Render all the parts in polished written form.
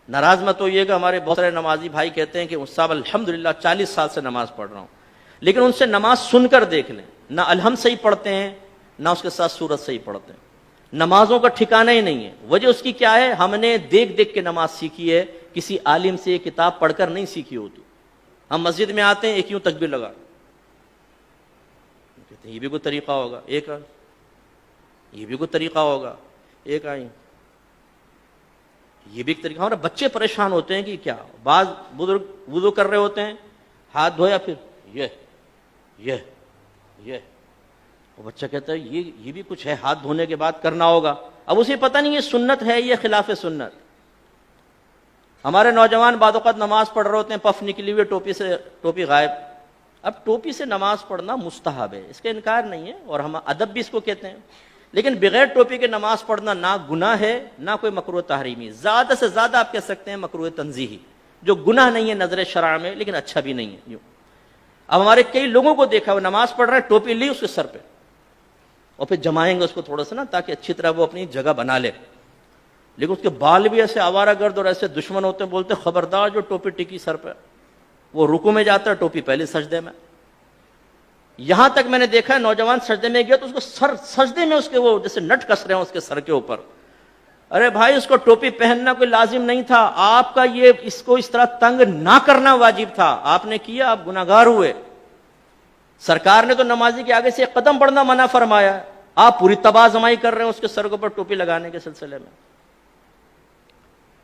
ناراض مت ہوئیے گا، ہمارے بہت سارے نمازی بھائی کہتے ہیں کہ صاحب الحمدللہ 40 سال سے نماز پڑھ رہا ہوں، لیکن ان سے نماز سن کر دیکھ لیں، نہ الحمد صحیح پڑھتے ہیں نہ اس کے ساتھ سورت صحیح پڑھتے ہیں، نمازوں کا ٹھکانہ ہی نہیں ہے۔ وجہ اس کی کیا ہے؟ ہم نے دیکھ دیکھ کے نماز سیکھی ہے، کسی عالم سے کتاب پڑھ کر نہیں سیکھی ہوتی۔ ہم مسجد میں آتے ہیں ایک یوں تکبیر لگا، کہتے ہیں یہ بھی کوئی طریقہ ہوگا، ایک یہ بھی کوئی طریقہ ہوگا، ایک آئی یہ بھی ایک طریقہ۔ ہمارے بچے پریشان ہوتے ہیں کہ کیا، بعض بزرگ وضو کر رہے ہوتے ہیں، ہاتھ دھویا پھر یہ وہ بچہ کہتا ہے یہ بھی کچھ ہے، ہاتھ دھونے کے بعد کرنا ہوگا۔ اب اسے پتہ نہیں یہ سنت ہے یہ خلاف سنت۔ ہمارے نوجوان بعض اوقات نماز پڑھ رہے ہوتے ہیں، پف نکلی ہوئی ٹوپی غائب۔ اب ٹوپی سے نماز پڑھنا مستحب ہے، اس کا انکار نہیں ہے، اور ہم ادب بھی اس کو کہتے ہیں، لیکن بغیر ٹوپی کے نماز پڑھنا نہ گناہ ہے نہ کوئی مکروہ تحریمی، زیادہ سے زیادہ آپ کہہ سکتے ہیں مکروہ تنزیہی، جو گناہ نہیں ہے نظر شرع میں لیکن اچھا بھی نہیں ہے۔ یوں اب ہمارے کئی لوگوں کو دیکھا وہ نماز پڑھ رہا ہے، ٹوپی لی اس کے سر پہ، اور پھر جمائیں گے اس کو تھوڑا سا نا تاکہ اچھی طرح وہ اپنی جگہ بنا لے، لیکن اس کے بال بھی ایسے آوارہ گرد اور ایسے دشمن ہوتے ہیں، بولتے خبردار جو ٹوپی ٹکی سر پہ، وہ رکوع میں جاتا ہے ٹوپی پہلے سجدے میں۔ یہاں تک میں نے دیکھا ہے نوجوان سجدے میں گیا تو اس کو سجدے میں اس کے وہ جیسے نٹ کس رہے ہیں اس کے سر کے اوپر۔ ارے بھائی اس کو ٹوپی پہننا کوئی لازم نہیں تھا، آپ کا یہ اس کو اس طرح تنگ نہ کرنا واجب تھا، آپ نے کیا، آپ گناہگار ہوئے۔ سرکار نے تو نمازی کے آگے سے ایک قدم بڑھنا منع فرمایا، آپ پوری تباہ زمائی کر رہے ہیں اس کے سر کے اوپر ٹوپی لگانے کے سلسلے میں۔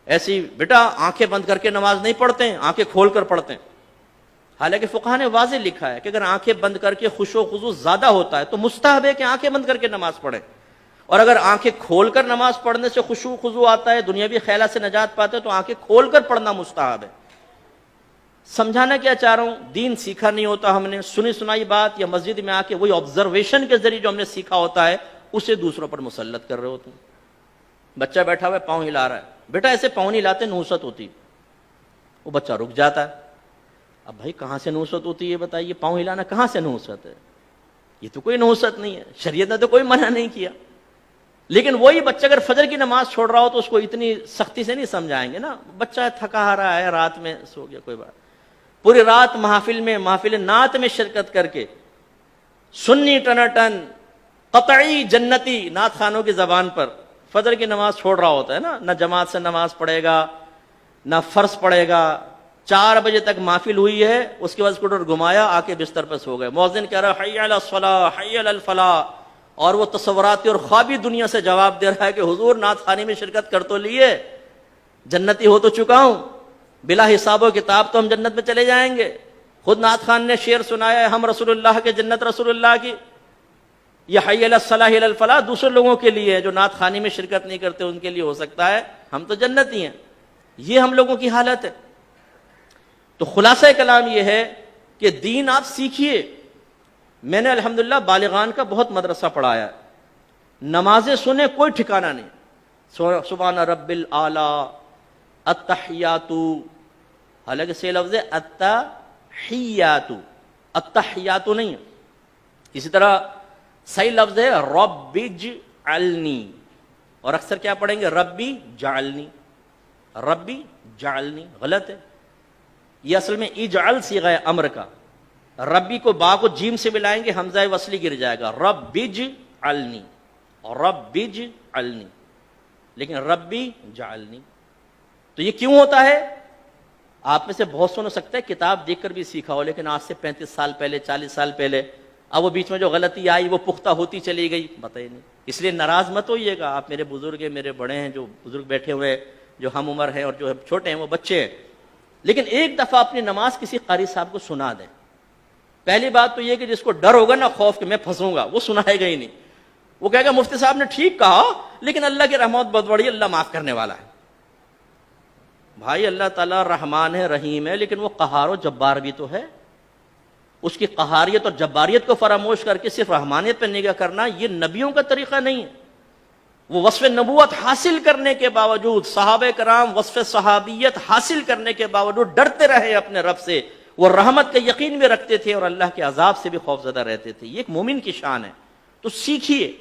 ایسی بیٹا آنکھیں بند کر کے نماز نہیں پڑھتے ہیں، آنکھیں کھول کر پڑھتے ہیں۔ حالانکہ فقہ نے واضح لکھا ہے کہ اگر آنکھیں بند کر کے خشوع و خضوع زیادہ ہوتا ہے تو مستحب ہے کہ آنکھیں بند کر کے نماز پڑھیں، اور اگر آنکھیں کھول کر نماز پڑھنے سے خشوع و خضوع آتا ہے، دنیاوی خیالات سے نجات پاتے ہیں، تو آنکھیں کھول کر پڑھنا مستحب ہے۔ سمجھانا کیا چاہ رہا ہوں، دین سیکھا نہیں ہوتا ہم نے، سنی سنائی بات یا مسجد میں آ کے وہی آبزرویشن کے ذریعے جو ہم نے سیکھا ہوتا ہے اسے دوسروں پر مسلط کر رہے ہوتے ہیں۔ بچہ بیٹھا ہوا ہے پاؤں ہلا رہا ہے، بیٹا ایسے پاؤں نہیں ہلاتے، نحوست ہوتی، وہ بچہ رک جاتا ہے۔ اب بھائی کہاں سے نحوست ہوتی ہے یہ بتائیے، پاؤں ہلانا کہاں سے نحوست ہے؟ یہ تو کوئی نحوست نہیں ہے، شریعت نے تو کوئی منع نہیں کیا۔ لیکن وہی بچہ اگر فجر کی نماز چھوڑ رہا ہو تو اس کو اتنی سختی سے نہیں سمجھائیں گے نا، بچہ تھکا رہا ہے، رات میں سو گیا، کوئی بات، پوری رات محافل نعت میں شرکت کر کے سنی ٹناٹن قطعی جنتی نعت خانوں کی زبان پر فجر کی نماز چھوڑ رہا ہوتا ہے نا، نہ جماعت سے نماز پڑھے گا نہ فرض پڑھے گا، 4 بجے تک محفل ہوئی ہے، اس کے بعد اسکوٹر گھمایا، آ کے بستر پر سو گئے، مؤذن کہہ رہا ہے حی علی الصلاۃ حی علی الفلاح، اور وہ تصوراتی اور خوابی دنیا سے جواب دے رہا ہے کہ حضور نعت خوانی میں شرکت کر تو لیے، جنتی ہو تو چکا ہوں، بلا حساب و کتاب تو ہم جنت میں چلے جائیں گے۔ خود نعت خان نے شعر سنایا ہے، ہم رسول اللہ کے جنت رسول اللہ کی، یہ حی علی الصلاح حی علی الفلاح دوسرے لوگوں کے لیے ہے، جو نعت خوانی میں شرکت نہیں کرتے ان کے لیے ہو سکتا ہے، ہم تو جنتی ہیں۔ یہ ہم لوگوں کی حالت ہے۔ تو خلاصہ کلام یہ ہے کہ دین آپ سیکھیے۔ میں نے الحمدللہ بالغان کا بہت مدرسہ پڑھایا، نمازیں سنیں کوئی ٹھکانہ نہیں، سبحان رب الاعلی، التحیات، حالانکہ صحیح لفظ ہے التحیات، التحیات نہیں ہے۔ اسی طرح صحیح لفظ ہے رب اجعلنی، اور اکثر کیا پڑھیں گے ربی جعلنی، ربی جعلنی، غلط ہے۔ یہ اصل میں اجعل صیغہ امر کا، ربی کو با کو جیم سے ملائیں گے حمزہ وصلی گر جائے گا، رب اجعلنی، رب اجعلنی، لیکن ربی جعلنی۔ تو یہ کیوں ہوتا ہے؟ آپ میں سے بہت سو ہو سکتا ہے کتاب دیکھ کر بھی سیکھا ہو، لیکن آج سے 35 سال پہلے 40 سال پہلے، اب وہ بیچ میں جو غلطی آئی وہ پختہ ہوتی چلی گئی، بتائیے نہیں۔ اس لیے ناراض مت ہوئیے گا، آپ میرے بزرگ ہیں، میرے بڑے ہیں، جو بزرگ بیٹھے ہوئے جو ہم عمر ہیں اور جو چھوٹے ہیں وہ بچے ہیں، لیکن ایک دفعہ اپنی نماز کسی قاری صاحب کو سنا دیں۔ پہلی بات تو یہ کہ جس کو ڈر ہوگا نا، خوف کہ میں پھنسوں گا، وہ سنائے گا ہی نہیں، وہ کہے گا مفتی صاحب نے ٹھیک کہا لیکن اللہ کی رحمت بہت بڑی، اللہ معاف کرنے والا ہے۔ بھائی اللہ تعالیٰ رحمان ہے، رحیم ہے، لیکن وہ قہار و جبار بھی تو ہے۔ اس کی قہاریت اور جباریت کو فراموش کر کے صرف رحمانیت پہ نگاہ کرنا یہ نبیوں کا طریقہ نہیں ہے۔ وہ وصف نبوت حاصل کرنے کے باوجود، صحابہ کرام وصف صحابیت حاصل کرنے کے باوجود ڈرتے رہے اپنے رب سے، وہ رحمت کا یقین بھی رکھتے تھے اور اللہ کے عذاب سے بھی خوفزدہ رہتے تھے۔ یہ ایک مومن کی شان ہے۔ تو سیکھیے،